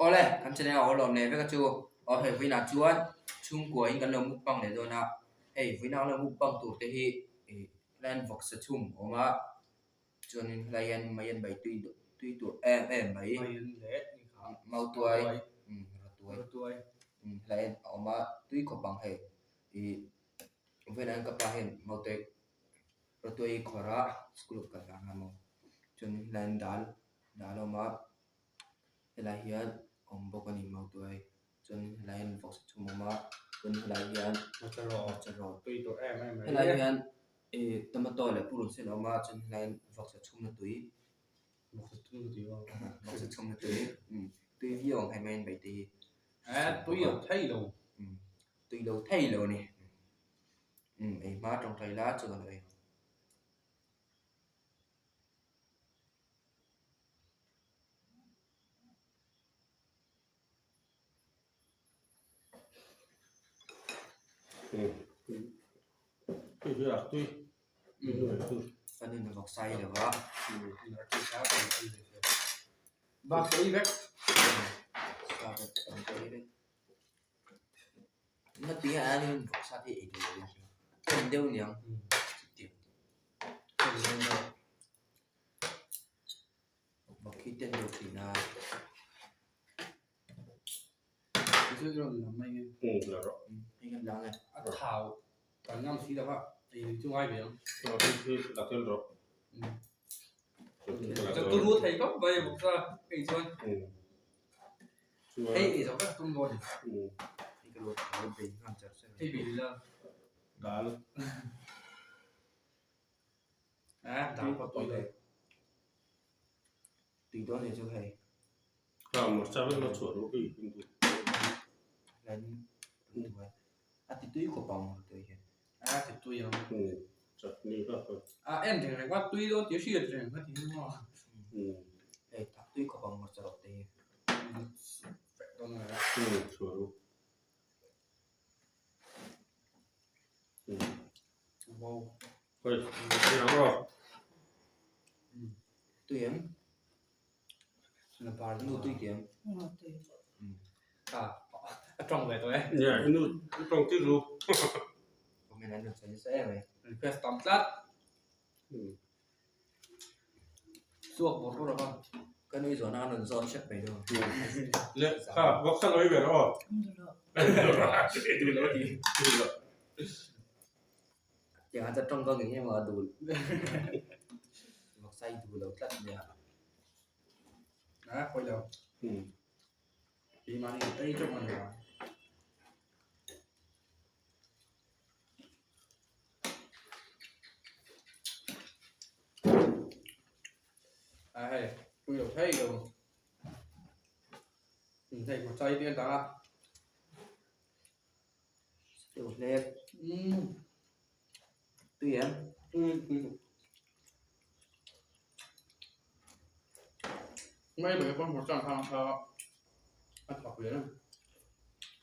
Ole, kan chene a olom ne veka chu. O he vina chuan chung ko in kan lo mukbang le dona. Hey, vina lo mukbang tur te hi lan vok sa chung oma chuan layan mayan bai tui tu em bai. Mayan le mau tuai. Tuai. Layan oma tui ko bang he. Vina ka pa hen mau te tuai khora school ka la mo. Chuan lan dal oma lahian om bokani mau tuai. Chuan layan vok sa chung oma chuan layan charo tui tu em layan tomato le purun sen oma chuan layan vok sa chung na tui một chút tui wa vok sa chung na tui tui viong hai men bai ti tui ở thấy đâu tui lo thei lo ni ai ma trong thai lá chu kan ai tui là tui anh nên vok sai được đó ba tui đấy sao vậy cái đấy nó tiếng anh nên vok sai thì ít rồi không đâu nhỉ vok khi tên được thì là cái rồi là mày là rõ anh em đang này thảo cả năm xí đó ạ thì chung ai biết là tên rõ tôi mua thấy có vậy một sao cái chơi ấy giống các tung rồi cái đồ thảo bình hàng chặt sẽ thì bị là đá đảo vào tôi đây tùy đó để cho thầy một sao nó chuẩn đúng cái lên thì tùy của bóng tùy hiện thì tôi không chặt đi đó em thì phải qua tuy đâu thiếu gì thì phải thì ngon để thắp tùy của bóng một giờ thì đó là chuẩn wow thôi cái đó rồi tùy em là bà nu tùy kiếm trong về tôi ấy nhà nó trong tiết luôn hôm nay được sẽ này request tóm tắt suộc một câu đó cái nuôi gió nào nó gió chắc phải đâu lệ bóc sang nói về đó đủ lỗ thì chẳng hạn trong con người mà đủ mặc say đủ lỗ tắt nhỉ quay đầu thì mà đi đây trong mình là tôi được thấy rồi mình thấy một chai tiên ta đủ lên tùy em mấy bữa con một trăm thằng thọ ăn thọ vậy đó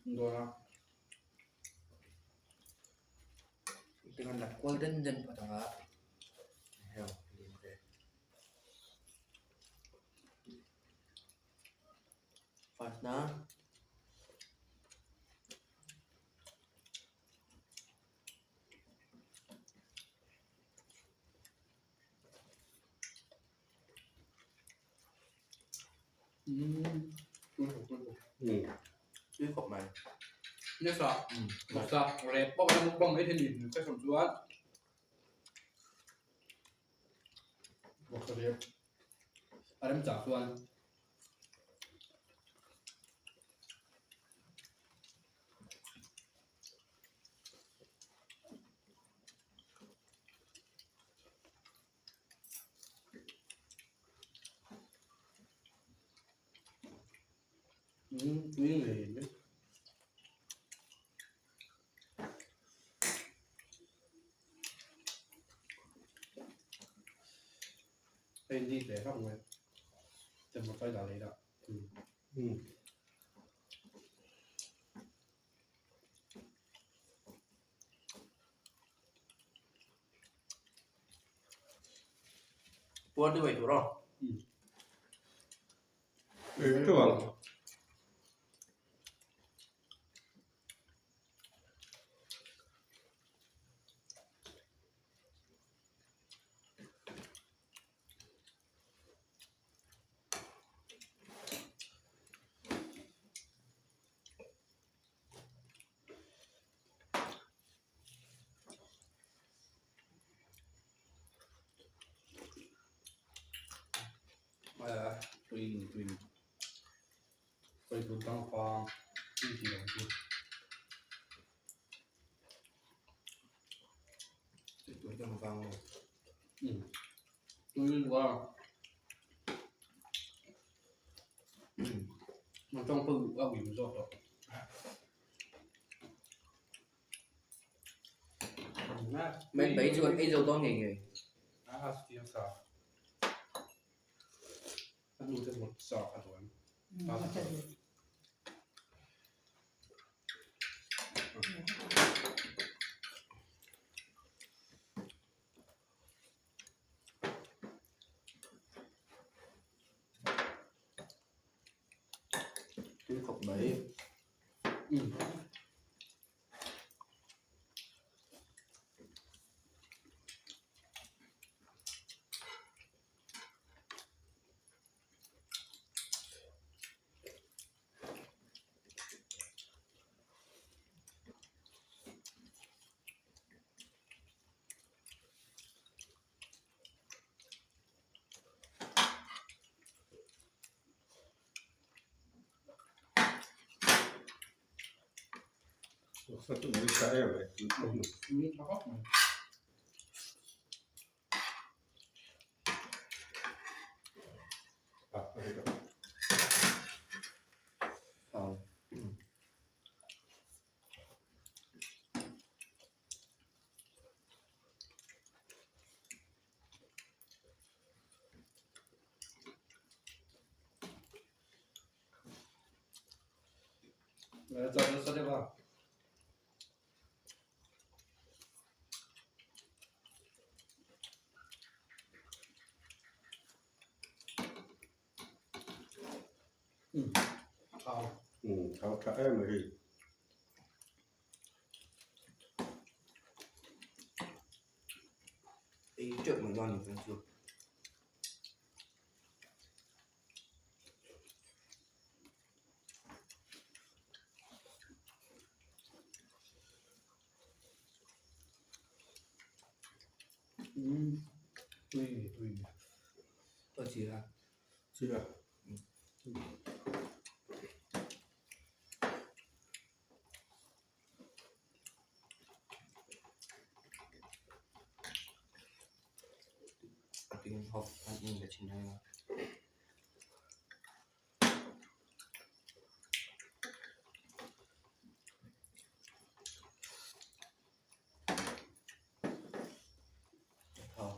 rồi là dengan đặt golden dan pada heo Fatna tùy cột mày nhất là một sao rẹp bóc ra một bông ấy thì nhìn cái sầm chuối một cái rẹp anh em chả chuối tùy người biết tên đi để không người chân một tay đào lấy đó buat tu itu roh itu bang 以就当花具体的就 Tôi cho vang này. 就是说มันต้องพึ่งว่าวิวโซ่ต่อ Mình bảy chuột ấy dầu to nghề nghề. เสียงสาถ้าดูจะหมดสอบอันวัน มันจะดี Tôi khóc bảy. Sao tụi mình chạy em vậy? เขาก็ À, đây rồi. Ờ. Rồi cho nó sẽ vào vào Cháu chạy em rồi. Ý trước mà do nhiều phân chuột. tùy Ở chỉ là Chưa. tiếng học ăn in ở trên đây mà. Ờ.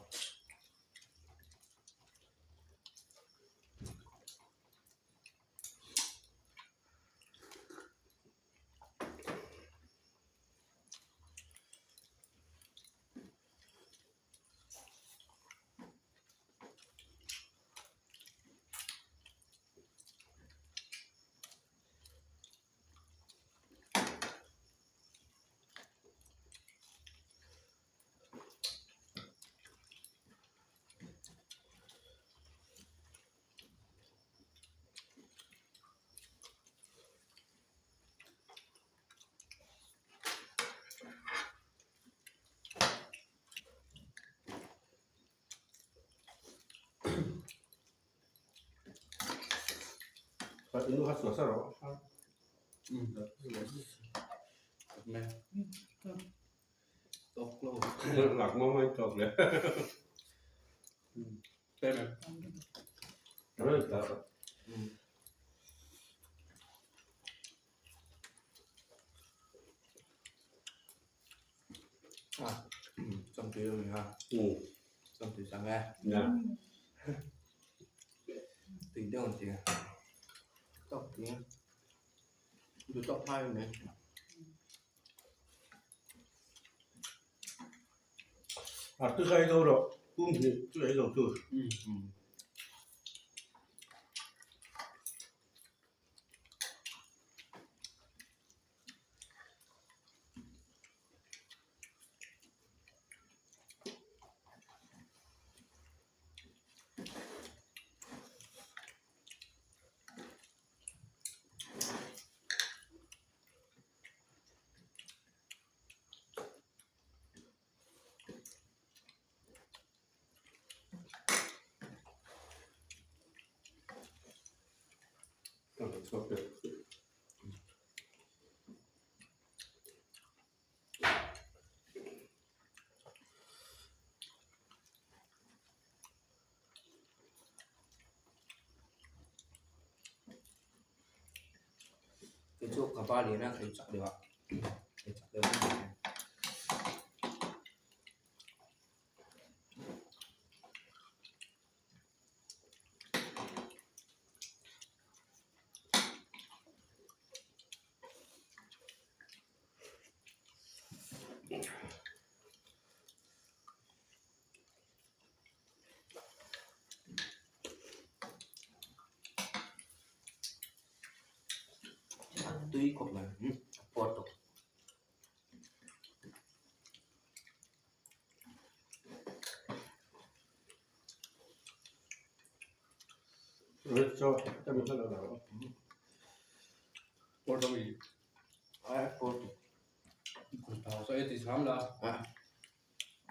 Vậy nó hát sửa sao đó? mẹ tóc lâu Lạc mong anh chọc đấy. tên này Đó là ta. À. Xong tùy rồi ha. Xong tùy sáng nghe. Dạ. Tùy đâu còn gì à? Tóc tí. Tôi tóc hai rồi này. À, tôi gây đâu rồi. Thì tôi ấy rồi tôi. Okay. cái chỗ cả ba liền là cái chặt được ạ, cái chặt được. Tuy cột là cột tục rồi cho mình rất là đỡ. Cột đâu bị cột tao sẽ thì sắm là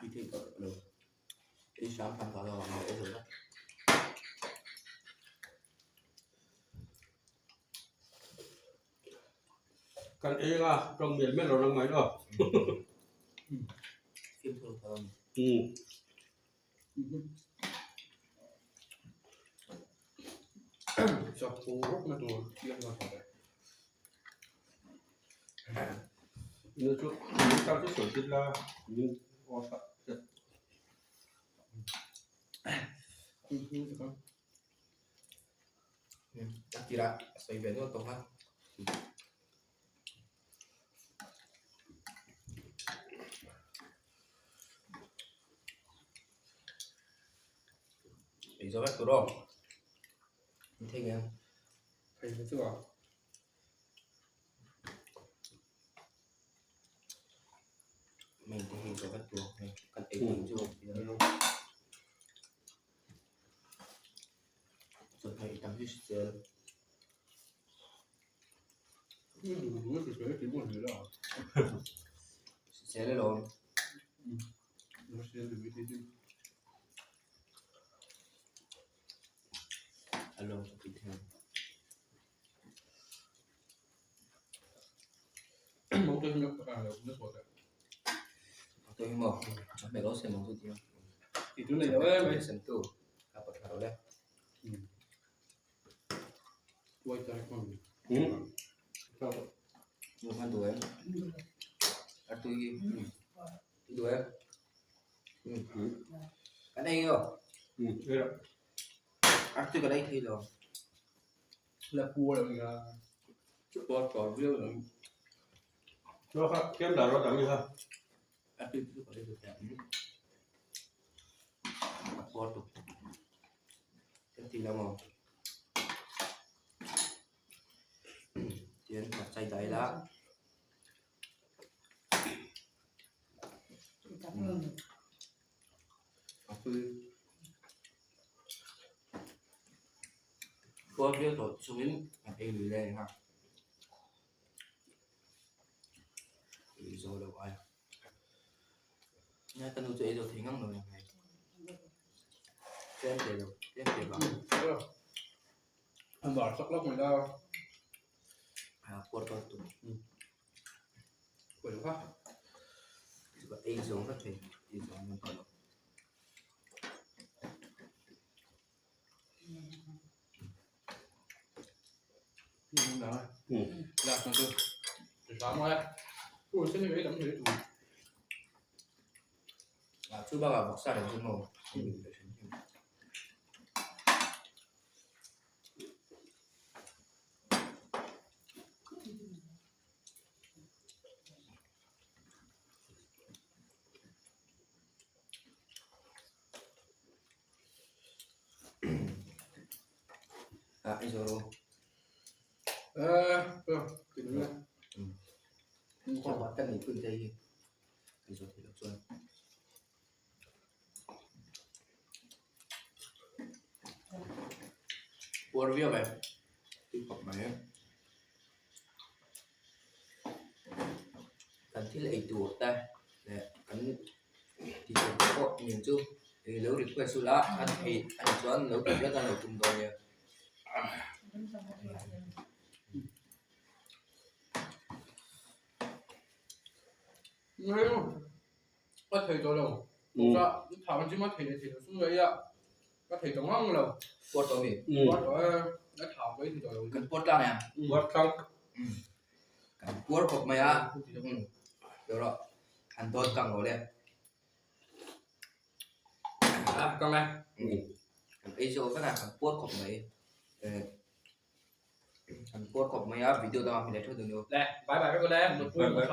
đi thì cột được đi sáng tham khảo là mọi người rồi đó. Kan era trong miền mấy rồi năm mấy rồi. Phim thường thường cho cô rút nó rồi biết là phải Như chút những sao chút sửa là những hoa sắc chất. Chắc chỉ là xoay về thôi tổng ha. Để cho bác đó thế nghe thầy thấy chưa mình thì cho bác tuồng này cần ấy tính chưa rồi thầy tăng hết giờ đúng rồi cái buồn nữa đó sẽ lên rồi nó sẽ được cái gì alo cho bình thường mong tôi nước nước bọt tôi mở cho mẹ đó xem một chút tiêu thì thứ này đó em mày xem tủ à bật vào đây quay tay con một con tuổi à tôi tuổi cái này rồi Đây là à tôi cái đây thì rồi là cua là chút bọt còn riêu là nó khác kiếm đá nó đắng như ha. à tôi có đây được bọt tục cái thì là màu tiến mặt chay đáy lá tôi biết rồi xuống đến mặt đây lưới đây ha rồi đâu ai nha tân chơi rồi thì ngắm rồi này xem để bảo anh bảo sắc lóc người ta à quật con tụi quẩy khác và y giống các thầy y giống mình còn nhưng đó đặt nó được để sáng mai ui xin cái đấm thế tụi à chú bao bọc xa để cho màu à anh rồi được thì đúng rồi cho bạn cần những phương dây thì rồi thì được rồi buồn việc này thì học máy cần thiết lệ tủ ta để cần thì có miền trung thì nếu được quay số lá anh chọn nếu được rất là cùng rồi nghe không có thầy tôi đâu dạ thảo chứ mà thầy nó xuống đấy ạ có thầy tổng hăng đâu quật rồi quát đó đã thảo với thì rồi cần quật ra nè Quạt khăn Kan puar kop maya. Rồi ăn tốt càng rồi đấy. Con này. Ý số cái nào càng puar kop mày. Kan puar kop maya video tao mình để thôi được. Đây, bye bye các con đây. Một Bye bye.